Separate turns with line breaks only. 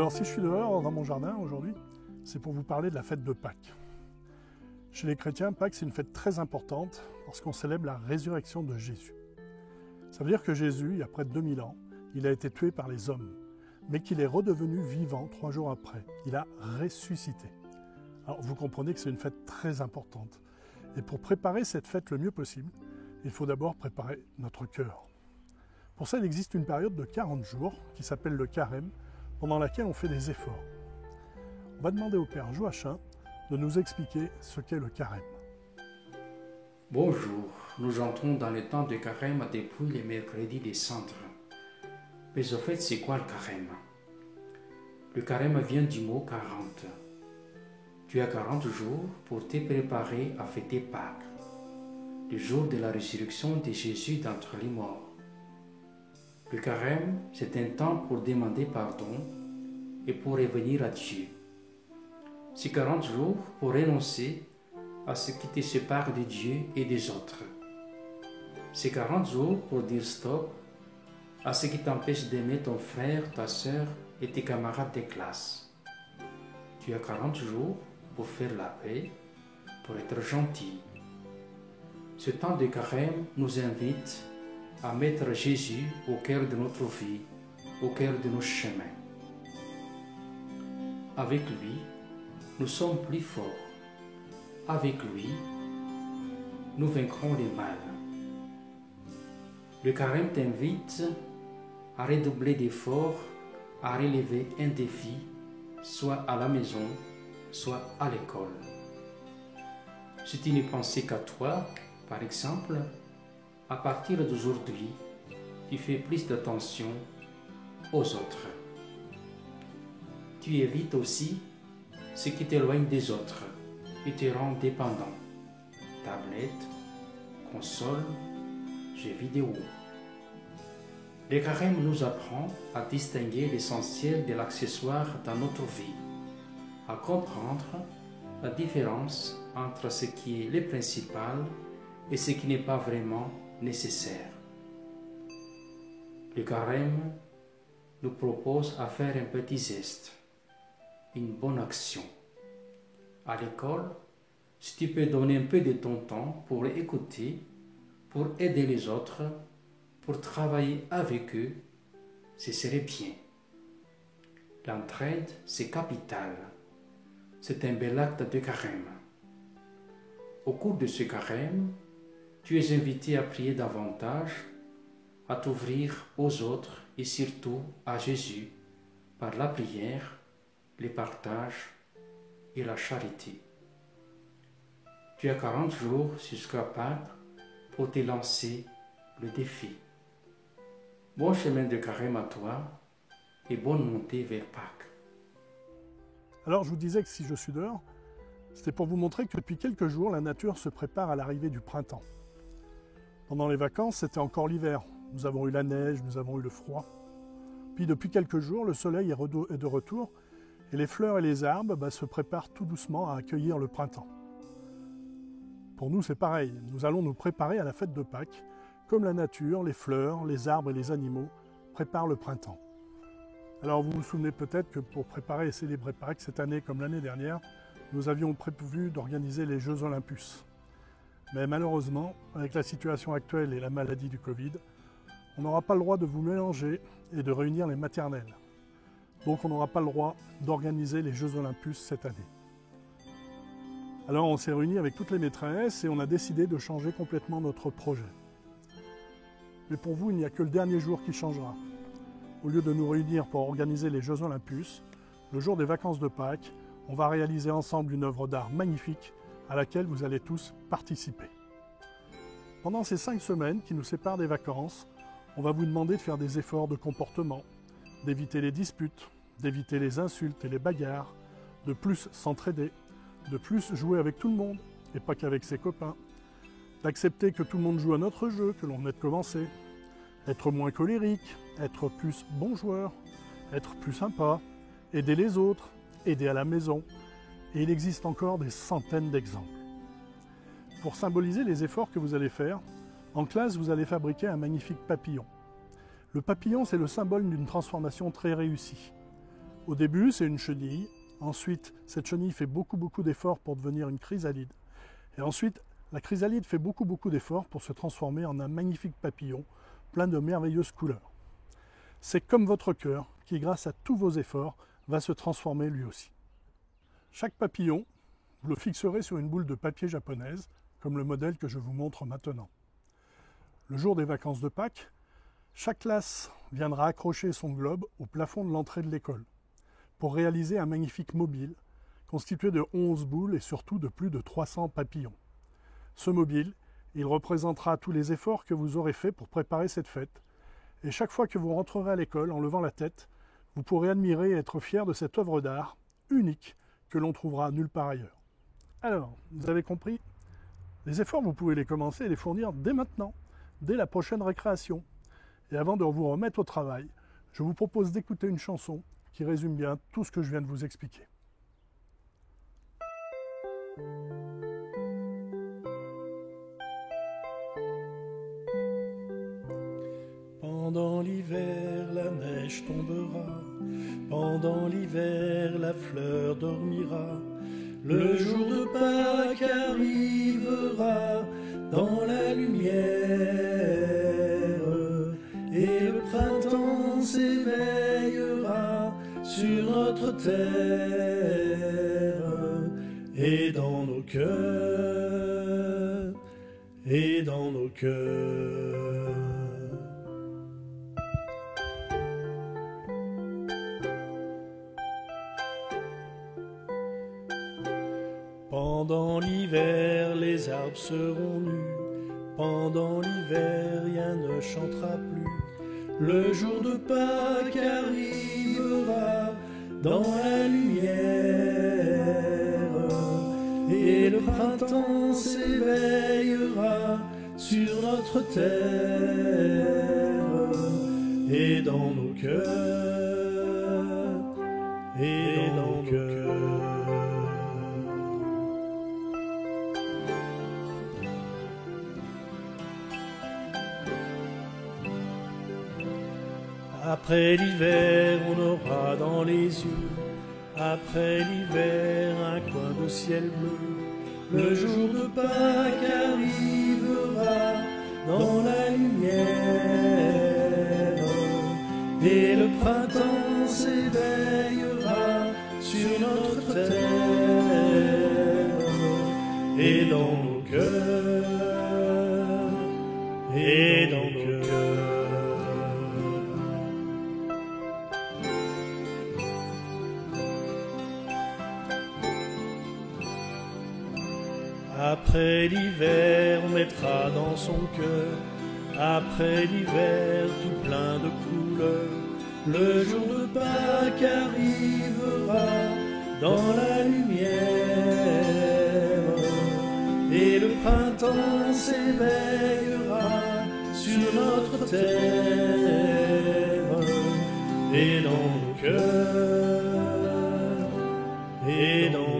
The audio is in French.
Alors si je suis dehors dans mon jardin aujourd'hui, c'est pour vous parler de la fête de Pâques. Chez les chrétiens, Pâques c'est une fête très importante parce qu'on célèbre la résurrection de Jésus. Ça veut dire que Jésus, il y a près de 2000 ans, il a été tué par les hommes, mais qu'il est redevenu vivant 3 jours après. Il a ressuscité. Alors vous comprenez que c'est une fête très importante. Et pour préparer cette fête le mieux possible, il faut d'abord préparer notre cœur. Pour ça, il existe une période de 40 jours qui s'appelle le carême, pendant laquelle on fait des efforts. On va demander au Père Joachim de nous expliquer ce qu'est le carême.
Bonjour, nous entrons dans le temps de carême depuis les mercredis des cendres. Mais au fait, c'est quoi le carême? Le carême vient du mot 40. Tu as 40 jours pour te préparer à fêter Pâques, le jour de la résurrection de Jésus d'entre les morts. Le carême, c'est un temps pour demander pardon et pour revenir à Dieu. C'est 40 jours pour renoncer à ce qui te sépare de Dieu et des autres. C'est 40 jours pour dire stop à ce qui t'empêche d'aimer ton frère, ta sœur et tes camarades de classe. Tu as 40 jours pour faire la paix, pour être gentil. Ce temps de carême nous invite à mettre Jésus au cœur de notre vie, au cœur de nos chemins. Avec lui, nous sommes plus forts. Avec lui, nous vaincrons le mal. Le carême t'invite à redoubler d'efforts, à relever un défi, soit à la maison, soit à l'école. Si tu ne pensais qu'à toi, par exemple, à partir d'aujourd'hui, tu fais plus d'attention aux autres. Tu évites aussi ce qui t'éloigne des autres et te rend dépendant. Tablette, console, jeux vidéo. Le carême nous apprend à distinguer l'essentiel de l'accessoire dans notre vie, à comprendre la différence entre ce qui est le principal et ce qui n'est pas vraiment nécessaire. Le carême nous propose à faire un petit geste, une bonne action. À l'école, si tu peux donner un peu de ton temps pour écouter, pour aider les autres, pour travailler avec eux, ce serait bien. L'entraide, c'est capital. C'est un bel acte de carême. Au cours de ce carême, tu es invité à prier davantage, à t'ouvrir aux autres et surtout à Jésus par la prière, le partage et la charité. Tu as 40 jours jusqu'à Pâques pour te lancer le défi. Bon chemin de carême à toi et bonne montée vers Pâques.
Alors je vous disais que si je suis dehors, c'était pour vous montrer que depuis quelques jours, la nature se prépare à l'arrivée du printemps. Pendant les vacances, c'était encore l'hiver. Nous avons eu la neige, nous avons eu le froid. Puis depuis quelques jours, le soleil est de retour et les fleurs et les arbres se préparent tout doucement à accueillir le printemps. Pour nous, c'est pareil. Nous allons nous préparer à la fête de Pâques, comme la nature, les fleurs, les arbres et les animaux préparent le printemps. Alors vous vous souvenez peut-être que pour préparer et célébrer Pâques cette année comme l'année dernière, nous avions prévu d'organiser les Jeux Olympus. Mais malheureusement, avec la situation actuelle et la maladie du Covid, on n'aura pas le droit de vous mélanger et de réunir les maternelles. Donc on n'aura pas le droit d'organiser les Jeux Olympus cette année. Alors on s'est réunis avec toutes les maîtresses et on a décidé de changer complètement notre projet. Mais pour vous, il n'y a que le dernier jour qui changera. Au lieu de nous réunir pour organiser les Jeux Olympus, le jour des vacances de Pâques, on va réaliser ensemble une œuvre d'art magnifique à laquelle vous allez tous participer. Pendant ces 5 semaines qui nous séparent des vacances, on va vous demander de faire des efforts de comportement, d'éviter les disputes, d'éviter les insultes et les bagarres, de plus s'entraider, de plus jouer avec tout le monde et pas qu'avec ses copains, d'accepter que tout le monde joue à notre jeu que l'on venait de commencer, être moins colérique, être plus bon joueur, être plus sympa, aider les autres, aider à la maison, et il existe encore des centaines d'exemples. Pour symboliser les efforts que vous allez faire, en classe, vous allez fabriquer un magnifique papillon. Le papillon, c'est le symbole d'une transformation très réussie. Au début, c'est une chenille. Ensuite, cette chenille fait beaucoup d'efforts pour devenir une chrysalide. Et ensuite, la chrysalide fait beaucoup d'efforts pour se transformer en un magnifique papillon plein de merveilleuses couleurs. C'est comme votre cœur qui, grâce à tous vos efforts, va se transformer lui aussi. Chaque papillon, vous le fixerez sur une boule de papier japonaise, comme le modèle que je vous montre maintenant. Le jour des vacances de Pâques, chaque classe viendra accrocher son globe au plafond de l'entrée de l'école pour réaliser un magnifique mobile constitué de 11 boules et surtout de plus de 300 papillons. Ce mobile, il représentera tous les efforts que vous aurez faits pour préparer cette fête. Et chaque fois que vous rentrerez à l'école en levant la tête, vous pourrez admirer et être fier de cette œuvre d'art unique que l'on trouvera nulle part ailleurs. Alors, vous avez compris? Les efforts, vous pouvez les commencer et les fournir dès maintenant, dès la prochaine récréation. Et avant de vous remettre au travail, je vous propose d'écouter une chanson qui résume bien tout ce que je viens de vous expliquer.
Pendant l'hiver, la neige tombera. Pendant l'hiver, la fleur dormira. Le jour de Pâques arrivera dans la lumière. Et le printemps s'éveillera sur notre terre. Et dans nos cœurs, et dans nos cœurs. Pendant l'hiver, les arbres seront nus. Pendant l'hiver, rien ne chantera plus. Le jour de Pâques arrivera dans la lumière. Et le printemps s'éveillera sur notre terre. Et dans nos cœurs, et dans nos cœurs. Après l'hiver, on aura dans les yeux, après l'hiver, un coin de ciel bleu. Le jour de Pâques arrivera dans la lumière. Et le printemps s'éveillera sur notre terre. Et dans nos cœurs, et dans nos cœurs. Après l'hiver, on mettra dans son cœur, après l'hiver, tout plein de couleurs. Le jour de Pâques arrivera dans la lumière. Et le printemps s'éveillera sur notre terre. Et dans nos cœurs, et dans